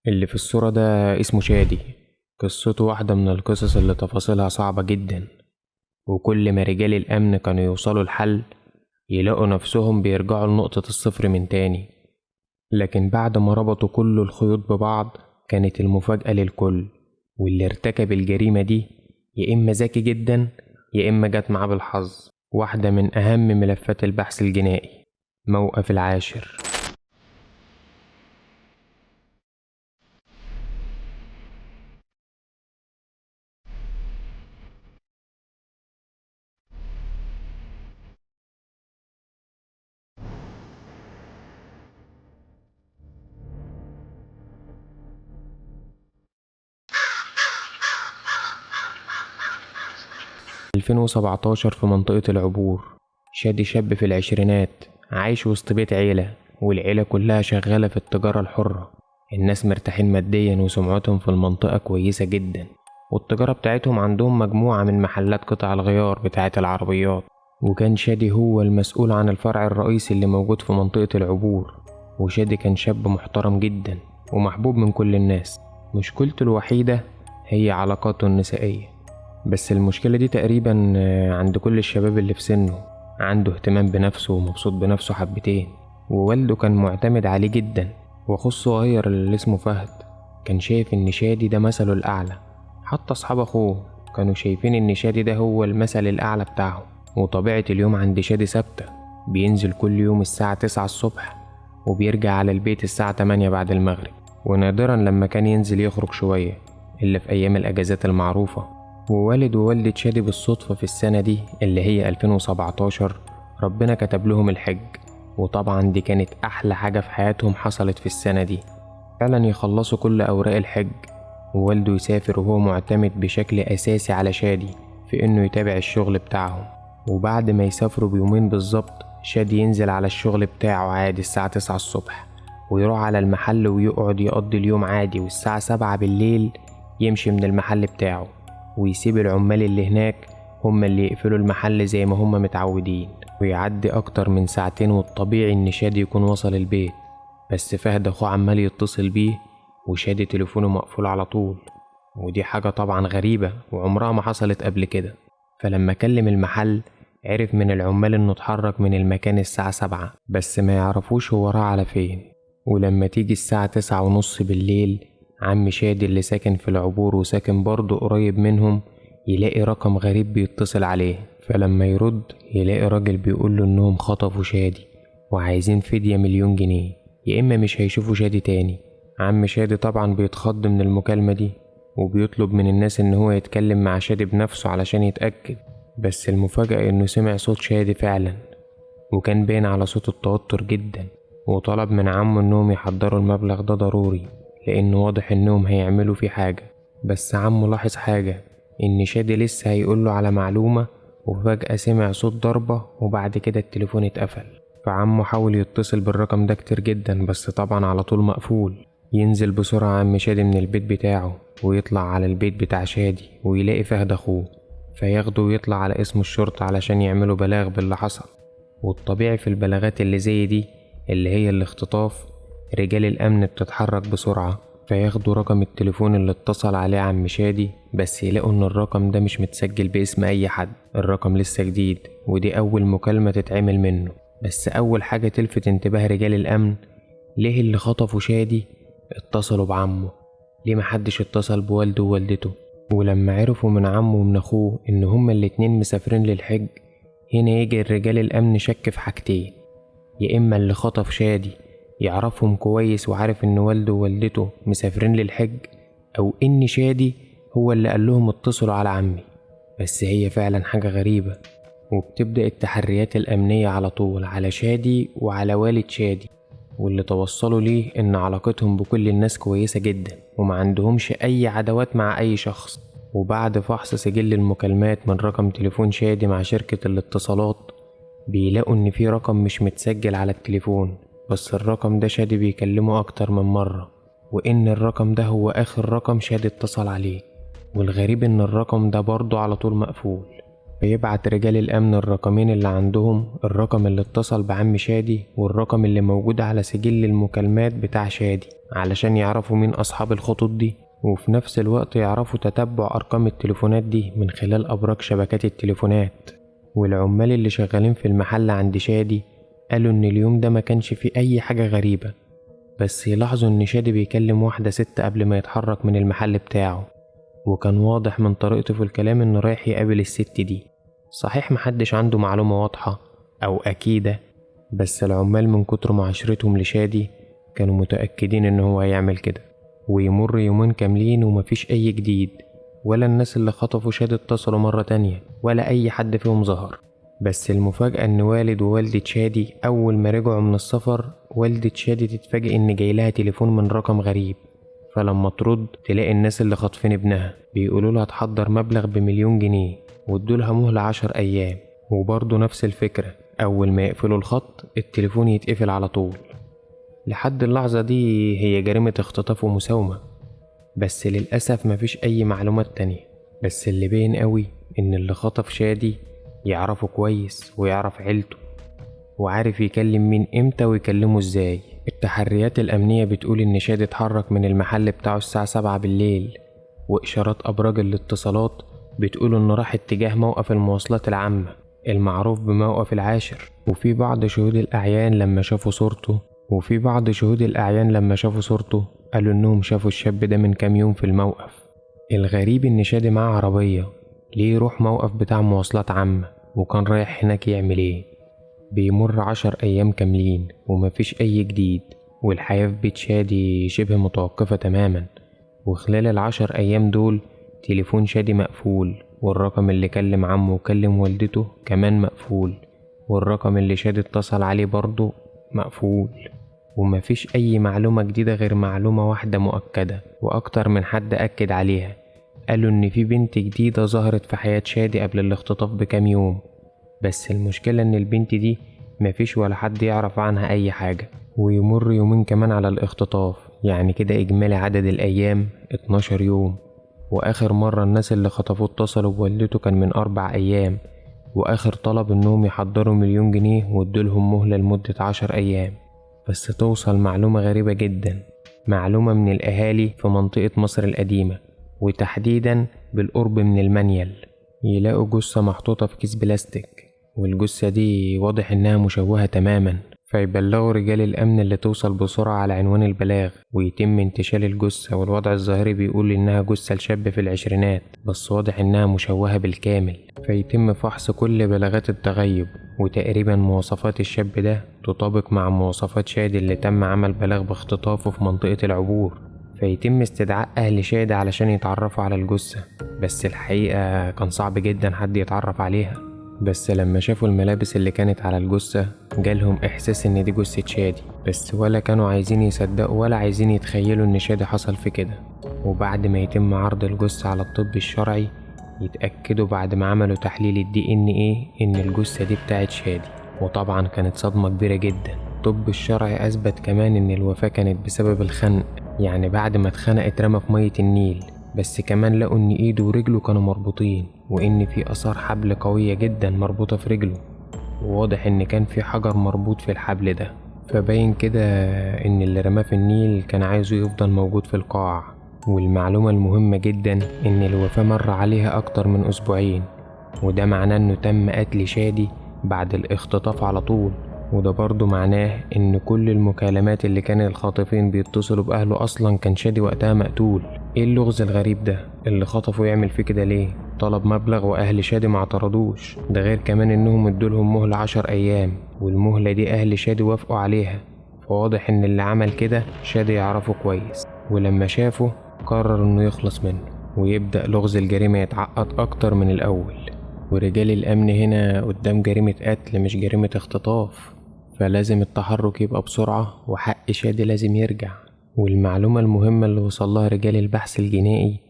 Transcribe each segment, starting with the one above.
اللي في الصورة ده اسمه شادي. قصته واحدة من القصص اللي تفاصيلها صعبة جدا، وكل ما رجال الأمن كانوا يوصلوا الحل يلاقوا نفسهم بيرجعوا لنقطة الصفر من تاني. لكن بعد ما ربطوا كل الخيوط ببعض كانت المفاجأة للكل، واللي ارتكب الجريمة دي يا إما ذكي جدا يا إما جت معاه بالحظ. واحدة من أهم ملفات البحث الجنائي، موقف العاشر. 2017 في منطقة العبور. شادي شاب في العشرينات عايش وسط بيت عيلة، والعيلة كلها شغالة في التجارة الحرة. الناس مرتاحين ماديا وسمعتهم في المنطقة كويسة جدا، والتجارة بتاعتهم عندهم مجموعة من محلات قطع الغيار بتاعة العربيات. وكان شادي هو المسؤول عن الفرع الرئيسي اللي موجود في منطقة العبور. وشادي كان شاب محترم جدا ومحبوب من كل الناس. مشكلته الوحيدة هي علاقاته النسائية، بس المشكلة دي تقريبا عند كل الشباب اللي في سنه. عنده اهتمام بنفسه ومبسوط بنفسه حبتين، ووالده كان معتمد عليه جدا. واخوه الصغير اللي اسمه فهد كان شايف ان شادي ده مثله الاعلى. حتى اصحاب اخوه كانوا شايفين ان شادي ده هو المثل الاعلى بتاعهم. وطبيعة اليوم عند شادي ثابتة، بينزل كل يوم الساعة 9 الصبح وبيرجع على البيت الساعة 8 بعد المغرب. ونادرا لما كان ينزل يخرج شوية إلا في أيام الأجازات المعروفة. ووالد ووالدة شادي بالصدفة في السنة دي اللي هي 2017 ربنا كتب لهم الحج. وطبعا دي كانت أحلى حاجة في حياتهم حصلت في السنة دي، فعلا يخلصوا كل أوراق الحج. ووالده يسافر وهو معتمد بشكل أساسي على شادي في إنه يتابع الشغل بتاعهم. وبعد ما يسافروا بيومين بالظبط شادي ينزل على الشغل بتاعه عادي الساعة 9 الصبح، ويروح على المحل ويقعد يقضي اليوم عادي، والساعة 7 بالليل يمشي من المحل بتاعه ويسيب العمال اللي هناك هم اللي يقفلوا المحل زي ما هم متعودين. ويعدي أكتر من ساعتين والطبيعي إن شادي يكون وصل البيت، بس فهد أخوه عمال يتصل بيه وشادي تليفونه مقفول على طول. ودي حاجة طبعا غريبة وعمرها ما حصلت قبل كده. فلما كلم المحل عرف من العمال إنه اتحرك من المكان الساعة 7، بس ما يعرفوش هو راح على فين. ولما تيجي الساعة 9:30 بالليل عم شادي اللي ساكن في العبور وساكن برضه قريب منهم يلاقي رقم غريب بيتصل عليه. فلما يرد يلاقي راجل بيقوله إنهم خطفوا شادي وعايزين فدية 1,000,000 جنيه، يا إما مش هيشوفوا شادي تاني. عم شادي طبعا بيتخض من المكالمة دي وبيطلب من الناس إن هو يتكلم مع شادي بنفسه علشان يتأكد. بس المفاجأة إنه سمع صوت شادي فعلا، وكان باين على صوت التوتر جدا. وطلب من عمه إنهم يحضروا المبلغ ده ضروري لأنه واضح إنهم هيعملوا فيه حاجة. بس عمه لاحظ حاجة، إن شادي لسه هيقوله على معلومة، وفجأة سمع صوت ضربة وبعد كده التليفون اتقفل. فعمه حاول يتصل بالرقم ده كتير جدا بس طبعا على طول مقفول. ينزل بسرعة عم شادي من البيت بتاعه ويطلع على البيت بتاع شادي ويلاقي فهد أخوه، فياخده ويطلع على اسم الشرطة علشان يعملوا بلاغ باللي حصل. والطبيعي في البلاغات اللي زي دي اللي هي الاختطاف رجال الأمن بتتحرك بسرعة، فياخدوا رقم التليفون اللي اتصل عليه عم شادي، بس يلاقوا ان الرقم ده مش متسجل باسم اي حد. الرقم لسه جديد ودي اول مكالمة تتعمل منه. بس اول حاجة تلفت انتباه رجال الامن، ليه اللي خطفوا شادي اتصلوا بعمه؟ ليه محدش اتصل بوالده ووالدته؟ ولما عرفوا من عمه ومن اخوه ان هما الاتنين مسافرين للحج، هنا يجي رجال الامن شك في حاجتين، يا اما اللي خطف شادي يعرفهم كويس وعارف ان والده ووالدته مسافرين للحج، او ان شادي هو اللي قال لهم اتصلوا على عمي. بس هي فعلا حاجة غريبة. وبتبدأ التحريات الأمنية على طول على شادي وعلى والد شادي، واللي توصلوا ليه ان علاقتهم بكل الناس كويسة جدا وما عندهمش اي عداوات مع اي شخص. وبعد فحص سجل المكالمات من رقم تليفون شادي مع شركة الاتصالات بيلاقوا ان في رقم مش متسجل على التليفون، بس الرقم ده شادي بيكلمه اكتر من مرة، وان الرقم ده هو اخر رقم شادي اتصل عليه. والغريب ان الرقم ده برضه على طول مقفول. فيبعت رجال الأمن الرقمين اللي عندهم، الرقم اللي اتصل بعم شادي والرقم اللي موجود على سجل المكالمات بتاع شادي، علشان يعرفوا مين أصحاب الخطوط دي، وفي نفس الوقت يعرفوا تتبع أرقام التليفونات دي من خلال أبراج شبكات التليفونات. والعمال اللي شغالين في المحل عند شادي قالوا إن اليوم ده ما كانش فيه أي حاجة غريبة، بس يلاحظوا إن شادي بيكلم واحدة ست قبل ما يتحرك من المحل بتاعه، وكان واضح من طريقته في الكلام إنه رايح يقابل الست دي. صحيح محدش عنده معلومة واضحة أو أكيدة، بس العمال من كتر معاشرتهم لشادي كانوا متأكدين إن هو هيعمل كده. ويمر يومين كاملين ومفيش أي جديد، ولا الناس اللي خطفوا شادي اتصلوا مرة تانية، ولا أي حد فيهم ظهر. بس المفاجأة إن والد ووالدة شادي أول ما رجعوا من السفر، والدة شادي تتفاجئ إن جايلها تليفون من رقم غريب، فلما ترد تلاقي الناس اللي خاطفين ابنها بيقولوا لها تحضر مبلغ ب1,000,000 جنيه وادولها مهلة 10 أيام. وبرضه نفس الفكرة، أول ما يقفلوا الخط التليفون يتقفل على طول. لحد اللحظة دي هي جريمة اختطاف ومساومة، بس للأسف مفيش أي معلومات تانية. بس اللي باين قوي إن اللي خطف شادي يعرفه كويس ويعرف عيلته، وعارف يكلم مين امتى ويكلمه ازاي. التحريات الأمنية بتقول إن شادي اتحرك من المحل بتاعه الساعة 7 بالليل، وإشارات أبراج الاتصالات بتقول إنه راح اتجاه موقف المواصلات العامة المعروف بموقف العاشر. وفي بعض شهود الأعيان لما شافوا صورته قالوا إنهم شافوا الشاب ده من كام يوم في الموقف. الغريب إن شادي معاه عربية، ليه يروح موقف بتاع مواصلات عامة وكان رايح هناك يعمل ايه؟ بيمر 10 أيام كاملين ومفيش أي جديد، والحياة في بيت شادي شبه متوقفة تماما. وخلال ال10 أيام دول تليفون شادي مقفول، والرقم اللي كلم عمه وكلم والدته كمان مقفول، والرقم اللي شادي اتصل عليه برضه مقفول. ومفيش أي معلومة جديدة غير معلومة واحدة مؤكدة وأكتر من حد أكد عليها. قالوا إن في بنت جديدة ظهرت في حياة شادي قبل الاختطاف بكام يوم، بس المشكلة إن البنت دي مفيش ولا حد يعرف عنها أي حاجة. ويمر يومين كمان على الاختطاف، يعني كده إجمالي عدد الأيام 12 يوم. وآخر مرة الناس اللي خطفوه اتصلوا بوالدته كان من 4 أيام، وآخر طلب إنهم يحضروا 1,000,000 جنيه وادولهم مهلة لمدة 10 أيام. بس توصل معلومة غريبة جدا، معلومة من الأهالي في منطقة مصر القديمة، وتحديدا بالقرب من المنيل، يلاقوا جثة محطوطة في كيس بلاستيك، والجثة دي واضح إنها مشوهة تماما. فيبلغوا رجال الأمن اللي توصل بسرعة على عنوان البلاغ، ويتم انتشال الجثة. والوضع الظاهري بيقول إنها جثة لشاب في العشرينات، بس واضح إنها مشوهة بالكامل. فيتم فحص كل بلاغات التغيب، وتقريبا مواصفات الشاب ده تطابق مع مواصفات شادي اللي تم عمل بلاغ باختطافه في منطقة العبور. فيتم استدعاء أهل شادي علشان يتعرفوا على الجثة، بس الحقيقة كان صعب جدا حد يتعرف عليها. بس لما شافوا الملابس اللي كانت على الجثة جالهم إحساس إن دي جثة شادي، بس ولا كانوا عايزين يصدقوا ولا عايزين يتخيلوا إن شادي حصل في كده. وبعد ما يتم عرض الجثة على الطب الشرعي يتأكدوا بعد ما عملوا تحليل الDNA إن الجثة دي بتاعت شادي، وطبعا كانت صدمة كبيرة جدا. الطب الشرعي أثبت كمان إن الوفاة كانت بسبب الخنق، يعني بعد ما اتخنق اترمى في مية النيل. بس كمان لقوا إن إيده ورجله كانوا مربوطين، وإن في آثار حبل قوية جدا مربوطة في رجله، وواضح إن كان في حجر مربوط في الحبل ده. فباين كده إن اللي رماه في النيل كان عايزه يفضل موجود في القاع. والمعلومة المهمة جدا إن الوفاة مر عليها أكتر من أسبوعين، وده معناه إنه تم قتل شادي بعد الاختطاف على طول. وده برضو معناه إن كل المكالمات اللي كان الخاطفين بيتصلوا بأهله أصلا كان شادي وقتها مقتول. إيه اللغز الغريب ده؟ اللي خطفه يعمل فيه كده ليه؟ طلب مبلغ وأهل شادي ما اعترضوش، ده غير كمان إنهم ادولهم مهلة 10 أيام، والمهلة دي أهل شادي وافقوا عليها. فواضح إن اللي عمل كده شادي يعرفه كويس، ولما شافه قرر إنه يخلص منه ويبدأ لغز الجريمة يتعقد أكتر من الأول. ورجال الأمن هنا قدام جريمة قتل مش جريمة اختطاف، فلازم التحرك يبقى بسرعة وحق شادي لازم يرجع. والمعلومة المهمة اللي وصلها رجال البحث الجنائي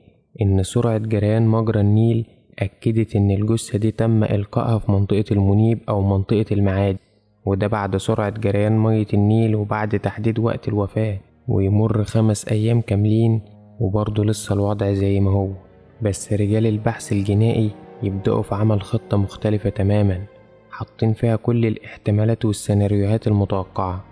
إن سرعة جريان مجرى النيل أكدت إن الجثة دي تم إلقائها في منطقة المنيب أو منطقة المعادي، وده بعد سرعة جريان مية النيل وبعد تحديد وقت الوفاة. ويمر 5 أيام كاملين وبرضه لسه الوضع زي ما هو. بس رجال البحث الجنائي يبدأوا في عمل خطة مختلفة تماما، حاطين فيها كل الاحتمالات والسيناريوهات المتوقعة،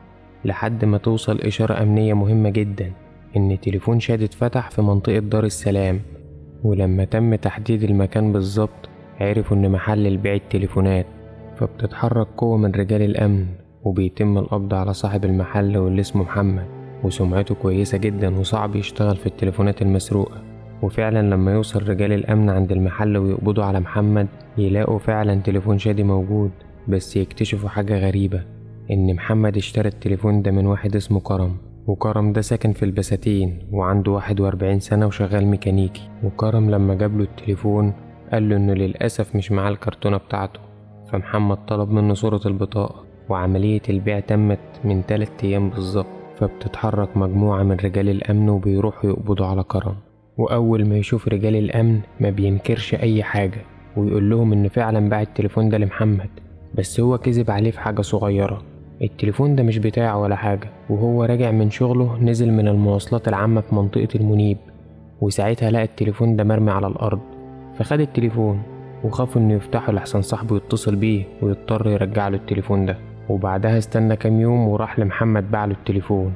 لحد ما توصل إشارة أمنية مهمة جدا إن تليفون شادي اتفتح في منطقة دار السلام. ولما تم تحديد المكان بالظبط عرفوا إن محل البيع التليفونات. فبتتحرك قوة من رجال الأمن وبيتم القبض على صاحب المحل واللي اسمه محمد، وسمعته كويسة جدا وصعب يشتغل في التليفونات المسروقة. وفعلا لما يوصل رجال الأمن عند المحل ويقبضوا على محمد يلاقوا فعلا تليفون شادي موجود، بس يكتشفوا حاجة غريبة، إن محمد اشترى التليفون ده من واحد اسمه كرم. وكرم ده ساكن في البساتين وعنده 41 سنة وشغال ميكانيكي. وكرم لما جابله التليفون قاله إنه للأسف مش معاه الكرتونة بتاعته. فمحمد طلب منه صورة البطاقة، وعملية البيع تمت من 3 أيام بالظبط. فبتتحرك مجموعة من رجال الأمن وبيروحوا يقبضوا على كرم. وأول ما يشوف رجال الأمن ما بينكرش أي حاجة، ويقول لهم إن فعلا باع التليفون ده لمحمد، بس هو كذب عليه في حاجة صغيرة. التليفون ده مش بتاعه ولا حاجة، وهو راجع من شغله نزل من المواصلات العامة في منطقة المنيب، وساعتها لقى التليفون ده مرمي على الأرض. فخد التليفون وخافوا إنه يفتحه لحسن صاحبه يتصل بيه ويضطر يرجع له التليفون ده. وبعدها استنى كام يوم وراح لمحمد باع له التليفون.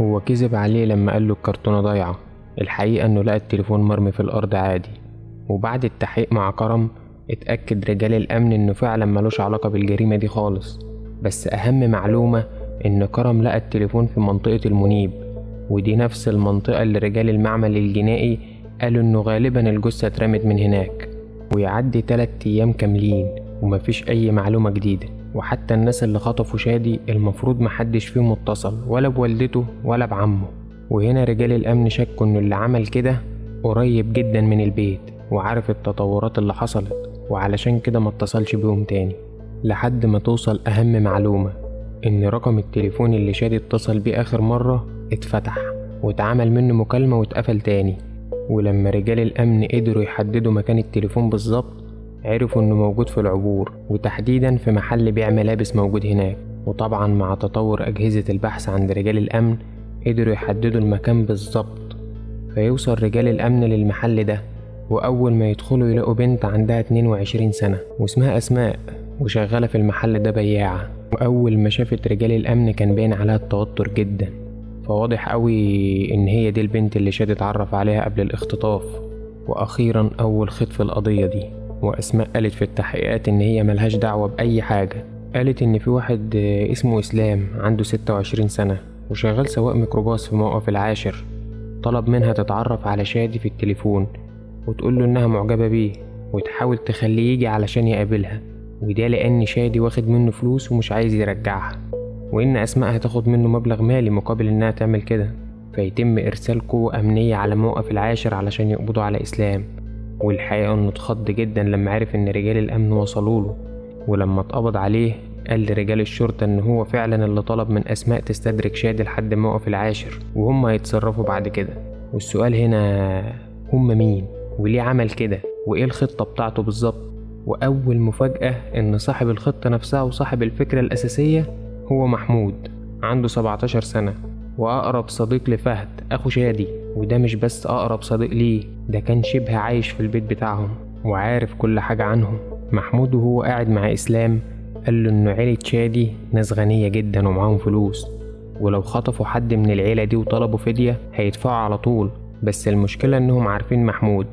هو كذب عليه لما قال له الكرتونة ضايعة، الحقيقة إنه لقى التليفون مرمي في الأرض عادي. وبعد التحقيق مع كرم اتأكد رجال الأمن إنه فعلا ملوش علاقة بالجريمة دي خالص. بس أهم معلومة إن كرم لقى التليفون في منطقة المنيب، ودي نفس المنطقة اللي رجال المعمل الجنائي قالوا إنه غالبا الجثة اترمت من هناك. ويعدي 3 أيام كاملين ومفيش أي معلومة جديدة، وحتى الناس اللي خطفوا شادي المفروض محدش فيهم اتصل ولا بوالدته ولا بعمه. وهنا رجال الأمن شكوا إنه اللي عمل كده قريب جدا من البيت وعارف التطورات اللي حصلت، وعلشان كده ما اتصلش بيهم تاني. لحد ما توصل أهم معلومة، إن رقم التليفون اللي شادي اتصل بيه آخر مرة اتفتح واتعمل منه مكالمة واتقفل تاني. ولما رجال الأمن قدروا يحددوا مكان التليفون بالظبط عرفوا إنه موجود في العبور، وتحديدا في محل بيع ملابس موجود هناك. وطبعا مع تطور أجهزة البحث عند رجال الأمن قدروا يحددوا المكان بالظبط. فيوصل رجال الأمن للمحل ده، وأول ما يدخلوا يلاقوا بنت عندها 22 سنة واسمها أسماء، وشغالة في المحل ده بياعة. وأول ما شافت رجال الأمن كان باين عليها التوتر جدا، فواضح قوي إن هي دي البنت اللي شادي اتعرف عليها قبل الاختطاف. وأخيرا أول خيط في القضية دي. وأسماء قالت في التحقيقات إن هي ملهاش دعوة بأي حاجة. قالت إن في واحد اسمه إسلام عنده 26 سنة وشغال سواق ميكروباص في موقف العاشر، طلب منها تتعرف على شادي في التليفون وتقول له إنها معجبة بيه وتحاول تخليه يجي علشان يقابلها، وده لأن شادي واخد منه فلوس ومش عايز يرجعها، وإن أسماء هتاخد منه مبلغ مالي مقابل إنها تعمل كده. فيتم إرسال قوة أمنية على موقف العاشر علشان يقبضوا على إسلام. والحقيقة إنه اتخض جدا لما عرف إن رجال الأمن وصلوله. ولما اتقبض عليه قال لرجال الشرطة إن هو فعلا اللي طلب من أسماء تستدرك شادي لحد موقف العاشر، وهم هيتصرفوا بعد كده. والسؤال هنا، هم مين وليه عمل كده وإيه الخطة بتاعته بالظبط؟ وأول مفاجأة إن صاحب الخطة نفسها وصاحب الفكرة الأساسية هو محمود، عنده 17 سنة وأقرب صديق لفهد أخو شادي. وده مش بس أقرب صديق ليه، ده كان شبه عايش في البيت بتاعهم وعارف كل حاجة عنهم. محمود وهو قاعد مع إسلام قال له إنه عيلة شادي ناس غنية جدا ومعاهم فلوس، ولو خطفوا حد من العيلة دي وطلبوا فدية هيدفعوا على طول. بس المشكلة إنهم عارفين محمود،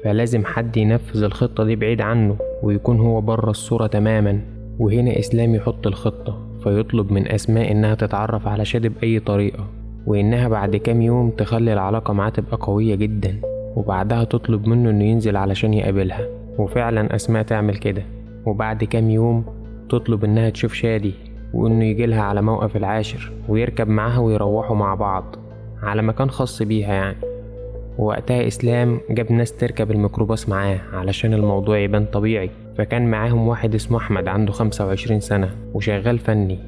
فلازم حد ينفذ الخطة دي بعيد عنه ويكون هو بره الصورة تماما. وهنا إسلام يحط الخطة، فيطلب من أسماء إنها تتعرف على شادي بأي طريقة، وإنها بعد كام يوم تخلي العلاقة معاه تبقى قوية جدا، وبعدها تطلب منه إنه ينزل علشان يقابلها. وفعلا أسماء تعمل كده، وبعد كام يوم تطلب إنها تشوف شادي وإنه يجيلها على موقف العاشر ويركب معاها ويروحوا مع بعض على مكان خاص بيها يعني. ووقتها إسلام جاب ناس تركب الميكروباص معاه علشان الموضوع يبان طبيعي. فكان معاهم واحد اسمه أحمد عنده 25 سنة وشغال فني،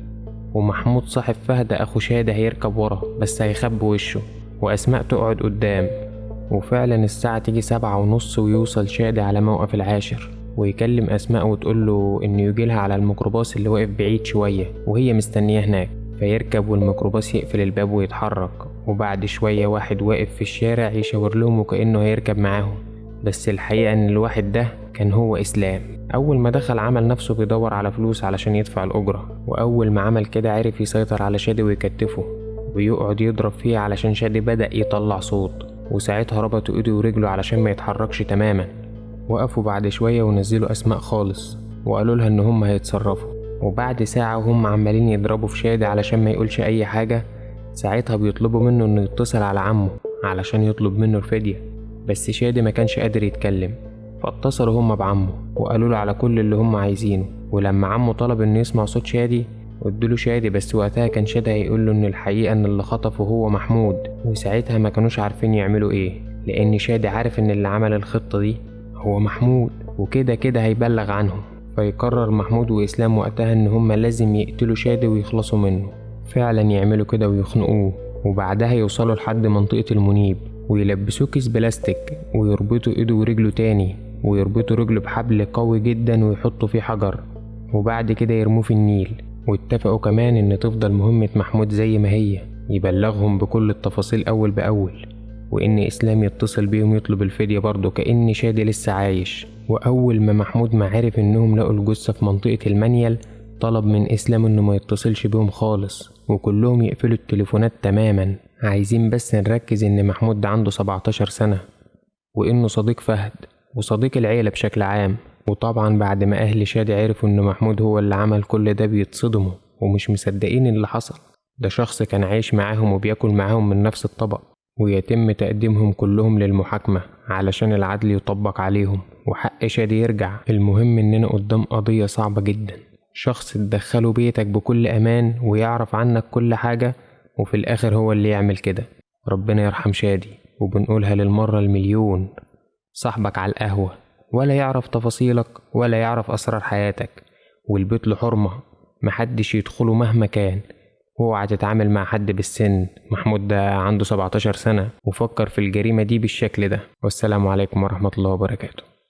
ومحمود صاحب فهد أخو شادي هيركب ورا بس هيخبي وشه، وأسماء تقعد قدام. وفعلا الساعة تيجي 7:30 ويوصل شادي على موقف العاشر ويكلم أسماء وتقوله إنه يجيلها على الميكروباص اللي واقف بعيد شوية وهي مستنياه هناك. فيركب والميكروباص يقفل الباب ويتحرك، وبعد شوية واحد واقف في الشارع يشاور لهم وكأنه هيركب معاهم، بس الحقيقة إن الواحد ده كان هو إسلام. أول ما دخل عمل نفسه بيدور على فلوس علشان يدفع الأجرة، وأول ما عمل كده عرف يسيطر على شادي ويكتفه ويقعد يضرب فيه علشان شادي بدأ يطلع صوت، وساعتها ربطوا ايده ورجله علشان ما يتحركش تماما. وقفوا بعد شوية ونزلوا أسماء خالص وقالوا لها إن هم هيتصرفوا. وبعد ساعة وهم عمالين يضربوا في شادي علشان ما يقولش أي حاجة، ساعتها بيطلبوا منه إنه يتصل على عمه علشان يطلب منه الفدية، بس شادي ما كانش قادر يتكلم. فاتصلوا هم بعمه وقالوا له على كل اللي هم عايزينه. ولما عمه طلب إنه يسمع صوت شادي ادوله شادي، بس وقتها كان شادي هيقول له إن الحقيقة إن اللي خطفه هو محمود. وساعتها ما كانوش عارفين يعملوا إيه، لأن شادي عارف إن اللي عمل الخطة دي هو محمود، وكده كده هيبلغ عنهم. فيقرر محمود وإسلام وقتها إن هما لازم يقتلوا شادي ويخلصوا منه. فعلا يعملوا كده ويخنقوه، وبعدها يوصلوا لحد منطقة المنيب ويلبسوه كيس بلاستيك ويربطوا ايده ورجله تاني، ويربطوا رجله بحبل قوي جدا ويحطوا فيه حجر، وبعد كده يرموه في النيل. واتفقوا كمان ان تفضل مهمة محمود زي ما هي، يبلغهم بكل التفاصيل اول باول، وإن إسلام يتصل بيهم يطلب الفدية برضه كأن شادي لسه عايش. وأول ما محمود ما عرف إنهم لقوا الجثة في منطقة المنيل، طلب من إسلام إنه ما يتصلش بيهم خالص وكلهم يقفلوا التليفونات تماما، عايزين بس نركز إن محمود ده عنده 17 سنة وإنه صديق فهد وصديق العيلة بشكل عام. وطبعا بعد ما أهل شادي عرفوا إن محمود هو اللي عمل كل ده بيتصدموا ومش مصدقين اللي حصل. ده شخص كان عايش معاهم وبياكل معاهم من نفس الطبق، ويتم تقديمهم كلهم للمحاكمة علشان العدل يطبق عليهم وحق شادي يرجع. المهم إننا قدام قضية صعبة جدا، شخص تدخله بيتك بكل أمان ويعرف عنك كل حاجة، وفي الآخر هو اللي يعمل كده. ربنا يرحم شادي، وبنقولها للمرة المليون، صاحبك على القهوة ولا يعرف تفاصيلك ولا يعرف أسرار حياتك، والبيت له حرمة محدش يدخله مهما كان. اوعى تتعامل مع حد بالسن، محمود ده عنده 17 سنة وفكر في الجريمة دي بالشكل ده. والسلام عليكم ورحمة الله وبركاته.